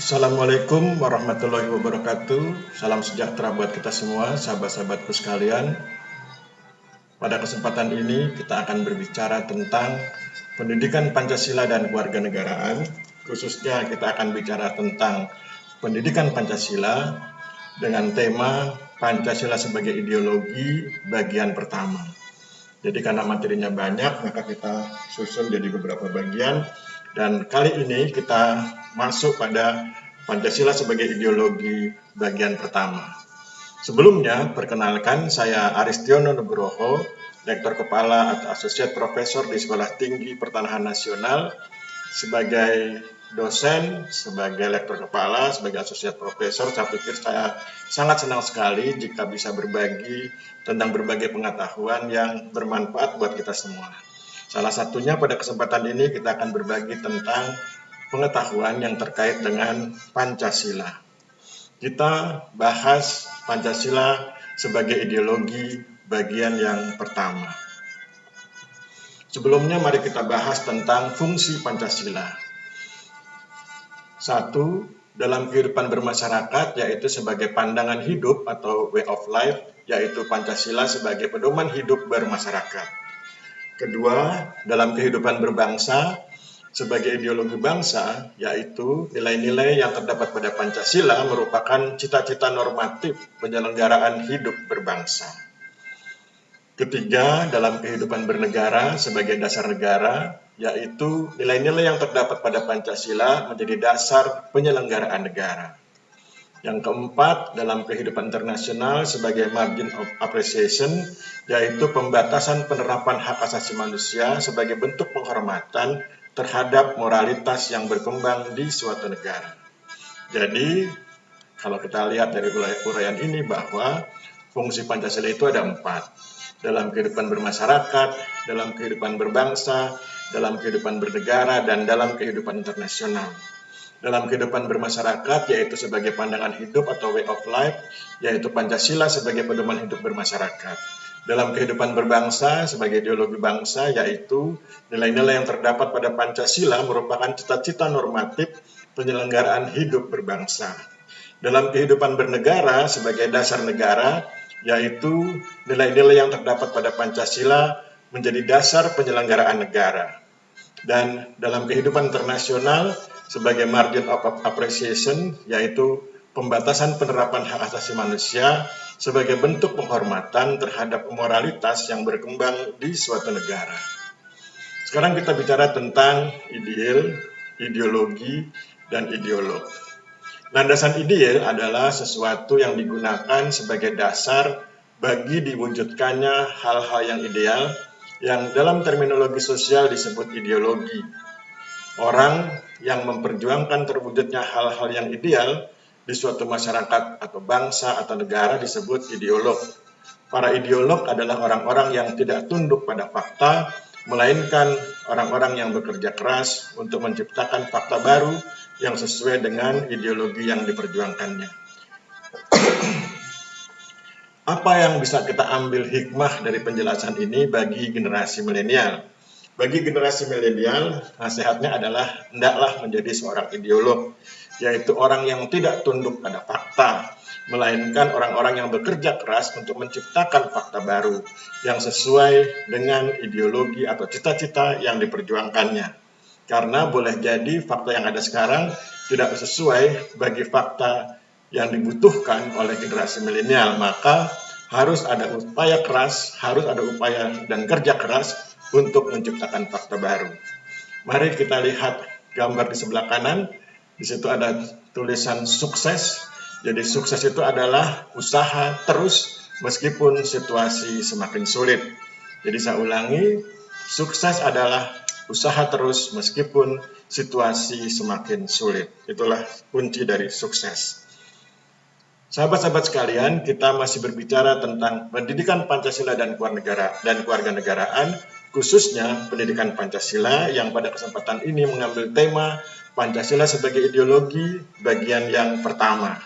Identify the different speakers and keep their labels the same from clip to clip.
Speaker 1: Assalamualaikum warahmatullahi wabarakatuh. Salam sejahtera buat kita semua, sahabat-sahabatku sekalian. Pada kesempatan ini kita akan berbicara tentang pendidikan Pancasila dan kewarganegaraan. Khususnya kita akan bicara tentang pendidikan Pancasila dengan tema Pancasila sebagai ideologi bagian pertama. Jadi karena materinya banyak, maka kita susun jadi beberapa bagian. Dan kali ini kita masuk pada Pancasila sebagai ideologi bagian pertama. Sebelumnya, perkenalkan saya Aristiono Nugroho, Rektor Kepala atau Asosiat Profesor di Sekolah Tinggi Pertanahan Nasional, sebagai dosen, sebagai Lektor Kepala, sebagai Asosiat Profesor. Saya pikir saya sangat senang sekali jika bisa berbagi tentang berbagai pengetahuan yang bermanfaat buat kita semua. Salah satunya pada kesempatan ini kita akan berbagi tentang pengetahuan yang terkait dengan Pancasila. Kita bahas Pancasila sebagai ideologi bagian yang pertama. Sebelumnya mari kita bahas tentang fungsi Pancasila. Satu, dalam kehidupan bermasyarakat, yaitu sebagai pandangan hidup atau way of life, yaitu Pancasila sebagai pedoman hidup bermasyarakat. Kedua, dalam kehidupan berbangsa, sebagai ideologi bangsa, yaitu nilai-nilai yang terdapat pada Pancasila merupakan cita-cita normatif penyelenggaraan hidup berbangsa. Ketiga, dalam kehidupan bernegara sebagai dasar negara, yaitu nilai-nilai yang terdapat pada Pancasila menjadi dasar penyelenggaraan negara. Yang keempat, dalam kehidupan internasional sebagai margin of appreciation, yaitu pembatasan penerapan hak asasi manusia sebagai bentuk penghormatan terhadap moralitas yang berkembang di suatu negara. Jadi, kalau kita lihat dari uraian ini bahwa fungsi Pancasila itu ada 4. Dalam kehidupan bermasyarakat, dalam kehidupan berbangsa, dalam kehidupan bernegara, dan dalam kehidupan internasional. Dalam kehidupan bermasyarakat, yaitu sebagai pandangan hidup atau way of life, yaitu Pancasila sebagai pedoman hidup bermasyarakat. Dalam kehidupan berbangsa, sebagai ideologi bangsa, yaitu nilai-nilai yang terdapat pada Pancasila merupakan cita-cita normatif penyelenggaraan hidup berbangsa. Dalam kehidupan bernegara, sebagai dasar negara, yaitu nilai-nilai yang terdapat pada Pancasila menjadi dasar penyelenggaraan negara. Dan dalam kehidupan internasional, sebagai margin of appreciation, yaitu pembatasan penerapan hak asasi manusia sebagai bentuk penghormatan terhadap moralitas yang berkembang di suatu negara. Sekarang kita bicara tentang ideologi, dan ideolog. Landasan ideal adalah sesuatu yang digunakan sebagai dasar bagi diwujudkannya hal-hal yang ideal, yang dalam terminologi sosial disebut ideologi. Orang yang memperjuangkan terwujudnya hal-hal yang ideal di suatu masyarakat atau bangsa atau negara disebut ideolog. Para ideolog adalah orang-orang yang tidak tunduk pada fakta, melainkan orang-orang yang bekerja keras untuk menciptakan fakta baru yang sesuai dengan ideologi yang diperjuangkannya. Apa yang bisa kita ambil hikmah dari penjelasan ini bagi generasi milenial? Bagi generasi milenial, nasihatnya adalah hendaklah menjadi seorang ideolog, yaitu orang yang tidak tunduk pada fakta, melainkan orang-orang yang bekerja keras untuk menciptakan fakta baru yang sesuai dengan ideologi atau cita-cita yang diperjuangkannya. Karena boleh jadi fakta yang ada sekarang tidak sesuai bagi fakta yang dibutuhkan oleh generasi milenial, maka harus ada upaya keras, harus ada upaya dan kerja keras untuk menciptakan fakta baru. Mari kita lihat gambar di sebelah kanan. Di situ ada tulisan sukses. Jadi sukses itu adalah usaha terus meskipun situasi semakin sulit. Jadi saya ulangi, sukses adalah usaha terus meskipun situasi semakin sulit. Itulah kunci dari sukses. Sahabat-sahabat sekalian, kita masih berbicara tentang pendidikan Pancasila dan kewarganegaraan, khususnya pendidikan Pancasila yang pada kesempatan ini mengambil tema Pancasila sebagai ideologi bagian yang pertama.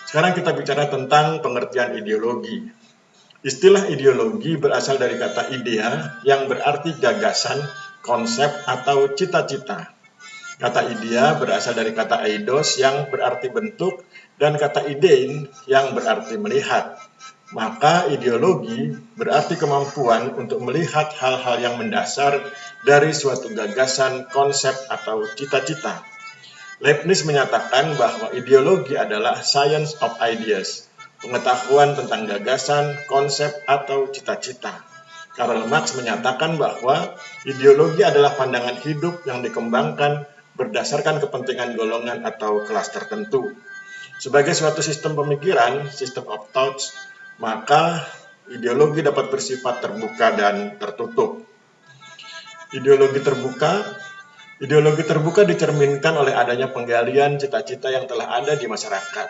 Speaker 1: Sekarang kita bicara tentang pengertian ideologi. Istilah ideologi berasal dari kata idea yang berarti gagasan, konsep, atau cita-cita. Kata idea berasal dari kata eidos yang berarti bentuk dan kata idein yang berarti melihat. Maka ideologi berarti kemampuan untuk melihat hal-hal yang mendasar dari suatu gagasan, konsep, atau cita-cita. Leibniz menyatakan bahwa ideologi adalah science of ideas, pengetahuan tentang gagasan, konsep, atau cita-cita. Karl Marx menyatakan bahwa ideologi adalah pandangan hidup yang dikembangkan berdasarkan kepentingan golongan atau kelas tertentu. Sebagai suatu sistem pemikiran, system of thoughts, maka ideologi dapat bersifat terbuka dan tertutup. Ideologi terbuka dicerminkan oleh adanya penggalian cita-cita yang telah ada di masyarakat.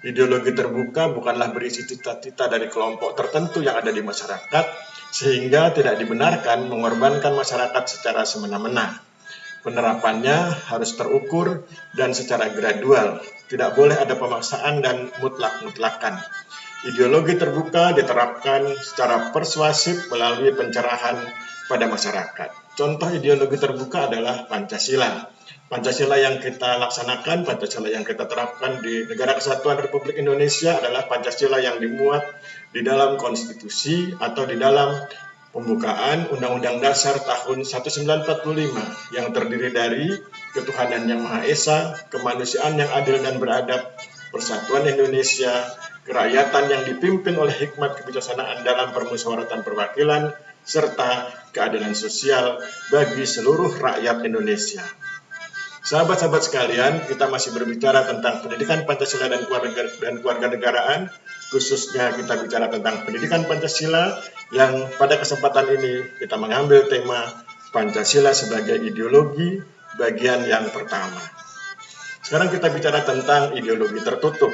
Speaker 1: Ideologi terbuka bukanlah berisi cita-cita dari kelompok tertentu yang ada di masyarakat, sehingga tidak dibenarkan mengorbankan masyarakat secara semena-mena. Penerapannya harus terukur dan secara gradual, tidak boleh ada pemaksaan dan mutlak-mutlakan. Ideologi terbuka diterapkan secara persuasif melalui pencerahan pada masyarakat. Contoh ideologi terbuka adalah Pancasila. Pancasila yang kita laksanakan, Pancasila yang kita terapkan di Negara Kesatuan Republik Indonesia adalah Pancasila yang dimuat di dalam konstitusi atau di dalam pembukaan Undang-Undang Dasar tahun 1945 yang terdiri dari ketuhanan yang Maha Esa, kemanusiaan yang adil dan beradab, persatuan Indonesia, kerakyatan yang dipimpin oleh hikmat kebijaksanaan dalam permusyawaratan perwakilan, serta keadilan sosial bagi seluruh rakyat Indonesia. Sahabat-sahabat sekalian, kita masih berbicara tentang pendidikan Pancasila dan keluarga negaraan, khususnya kita bicara tentang pendidikan Pancasila, yang pada kesempatan ini kita mengambil tema Pancasila sebagai ideologi bagian yang pertama. Sekarang kita bicara tentang ideologi tertutup.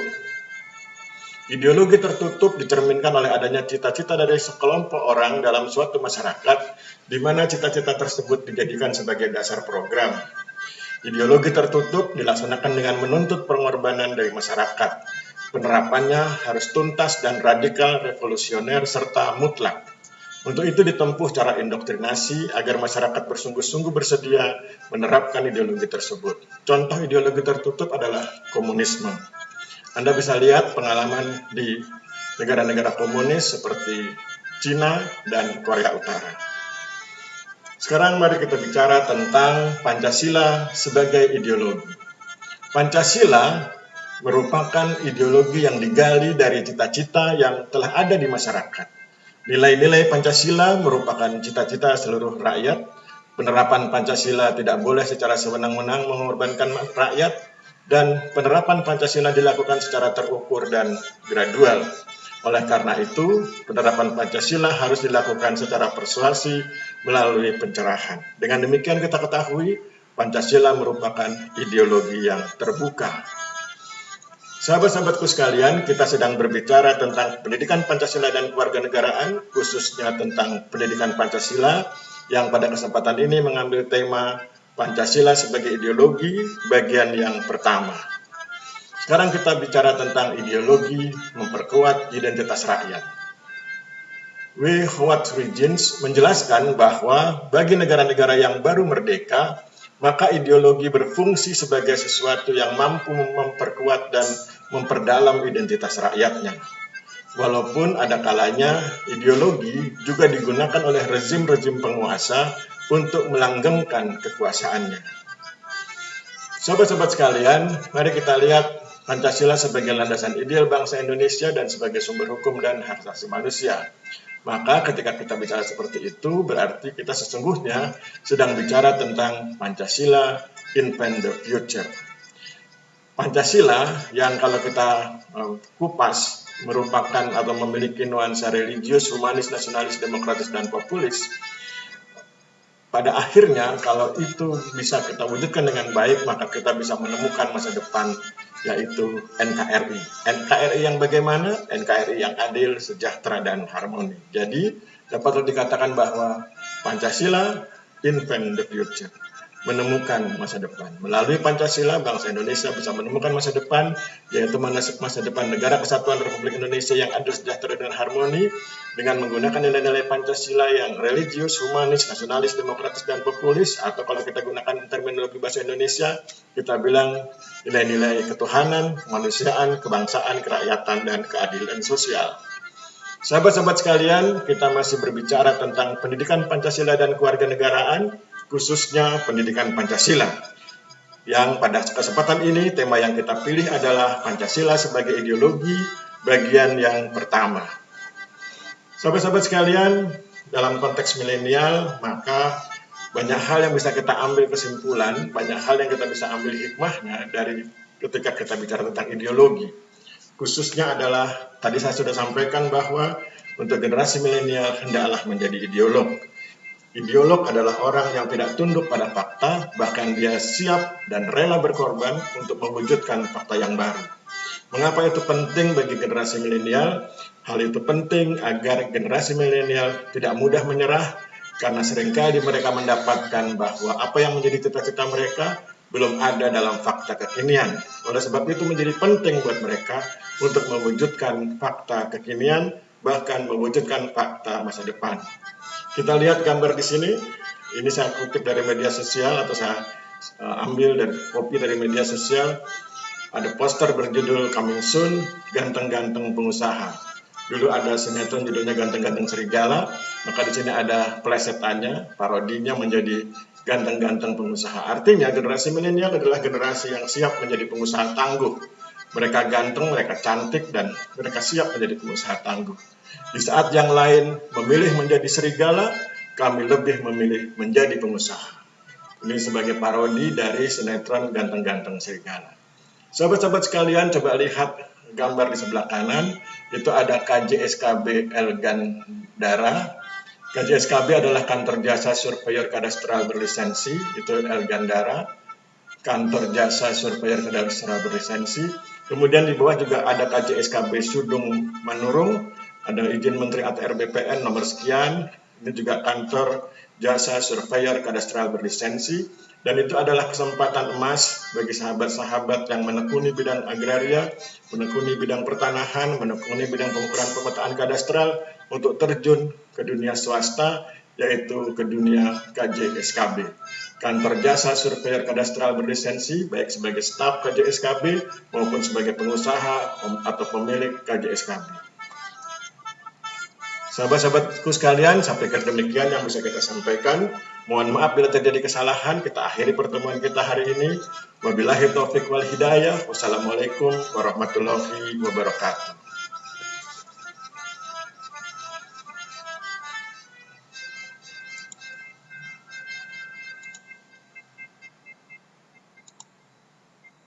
Speaker 1: Ideologi tertutup dicerminkan oleh adanya cita-cita dari sekelompok orang dalam suatu masyarakat, di mana cita-cita tersebut dijadikan sebagai dasar program. Ideologi tertutup dilaksanakan dengan menuntut pengorbanan dari masyarakat. Penerapannya harus tuntas dan radikal, revolusioner, serta mutlak. Untuk itu ditempuh cara indoktrinasi agar masyarakat bersungguh-sungguh bersedia menerapkan ideologi tersebut. Contoh ideologi tertutup adalah komunisme. Anda bisa lihat pengalaman di negara-negara komunis seperti Cina dan Korea Utara. Sekarang mari kita bicara tentang Pancasila sebagai ideologi. Pancasila merupakan ideologi yang digali dari cita-cita yang telah ada di masyarakat. Nilai-nilai Pancasila merupakan cita-cita seluruh rakyat. Penerapan Pancasila tidak boleh secara sewenang-wenang mengorbankan rakyat, dan penerapan Pancasila dilakukan secara terukur dan gradual. Oleh karena itu, penerapan Pancasila harus dilakukan secara persuasi melalui pencerahan. Dengan demikian kita ketahui, Pancasila merupakan ideologi yang terbuka. Sahabat-sahabatku sekalian, kita sedang berbicara tentang pendidikan Pancasila dan kewarganegaraan, khususnya tentang pendidikan Pancasila, yang pada kesempatan ini mengambil tema Pancasila sebagai ideologi bagian yang pertama. Sekarang kita bicara tentang ideologi memperkuat identitas rakyat. W. Howard Regins menjelaskan bahwa bagi negara-negara yang baru merdeka, maka ideologi berfungsi sebagai sesuatu yang mampu memperkuat dan memperdalam identitas rakyatnya. Walaupun ada kalanya ideologi juga digunakan oleh rezim-rezim penguasa untuk melanggengkan kekuasaannya. Sahabat-sahabat sekalian, mari kita lihat Pancasila sebagai landasan ideal bangsa Indonesia dan sebagai sumber hukum dan hak asasi manusia. Maka ketika kita bicara seperti itu, berarti kita sesungguhnya sedang bicara tentang Pancasila invent the future. Pancasila yang kalau kita kupas merupakan atau memiliki nuansa religius, humanis, nasionalis, demokratis, dan populis. Pada akhirnya, kalau itu bisa kita wujudkan dengan baik, maka kita bisa menemukan masa depan, yaitu NKRI. NKRI yang bagaimana? NKRI yang adil, sejahtera, dan harmoni. Jadi, dapat dikatakan bahwa Pancasila invent the future. menemukan masa depan. Melalui Pancasila, bangsa Indonesia bisa menemukan masa depan, yaitu masa depan negara kesatuan Republik Indonesia yang adil, sejahtera, dan harmoni, dengan menggunakan nilai-nilai Pancasila yang religius, humanis, nasionalis, demokratis, dan populis, atau kalau kita gunakan terminologi bahasa Indonesia, kita bilang nilai-nilai ketuhanan, kemanusiaan, kebangsaan, kerakyatan, dan keadilan sosial. Sahabat-sahabat sekalian, kita masih berbicara tentang pendidikan Pancasila dan kewarganegaraan, khususnya pendidikan Pancasila. Yang pada kesempatan ini, tema yang kita pilih adalah Pancasila sebagai ideologi, bagian yang pertama. Sahabat-sahabat sekalian, dalam konteks milenial, maka banyak hal yang bisa kita ambil kesimpulan, banyak hal yang kita bisa ambil hikmahnya dari ketika kita bicara tentang ideologi. Khususnya adalah, tadi saya sudah sampaikan bahwa untuk generasi milenial hendaklah menjadi ideolog. Ideolog adalah orang yang tidak tunduk pada fakta, bahkan dia siap dan rela berkorban untuk mewujudkan fakta yang baru. Mengapa itu penting bagi generasi milenial? Hal itu penting agar generasi milenial tidak mudah menyerah, karena seringkali mereka mendapatkan bahwa apa yang menjadi cita-cita mereka belum ada dalam fakta kekinian. Oleh sebab itu menjadi penting buat mereka untuk mewujudkan fakta kekinian, bahkan mewujudkan fakta masa depan. Kita lihat gambar di sini. Ini saya kutip dari media sosial, atau saya ambil dari copy dari media sosial. Ada poster berjudul Coming Soon, Ganteng-Ganteng Pengusaha. Dulu ada sinetron judulnya Ganteng-Ganteng Serigala, maka di sini ada plesetannya, parodinya menjadi Ganteng-Ganteng Pengusaha. Artinya generasi milenial adalah generasi yang siap menjadi pengusaha tangguh. Mereka ganteng, mereka cantik, dan mereka siap menjadi pengusaha tangguh. Di saat yang lain memilih menjadi serigala, kami lebih memilih menjadi pengusaha. Ini sebagai parodi dari sinetron Ganteng-Ganteng Serigala. Sahabat-sahabat sekalian, coba lihat gambar di sebelah kanan. Itu ada KJSKB Elgan Dara. KJSKB adalah Kantor Jasa Surveyor Kadastral Berlisensi, itu Elgan Dara. Kantor Jasa Surveyor Kadastral Berlisensi. Kemudian di bawah juga ada KJSKB Sudung Manurung, ada izin Menteri ATR BPN nomor sekian. Ini juga Kantor Jasa Surveyor Kadastral Berlisensi. Dan itu adalah kesempatan emas bagi sahabat-sahabat yang menekuni bidang agraria, menekuni bidang pertanahan, menekuni bidang pengukuran pemetaan kadastral untuk terjun ke dunia swasta, yaitu ke dunia KJSKB. Kantor Jasa Surveyor Kadastral Berlisensi, baik sebagai staf KJSKB maupun sebagai pengusaha atau pemilik KJSKB. Sahabat-sahabatku sekalian, sampai demikian yang bisa kita sampaikan. Mohon maaf bila terjadi kesalahan. Kita akhiri pertemuan kita hari ini. Wabillahi taufiq wal hidayah. Wassalamualaikum warahmatullahi wabarakatuh.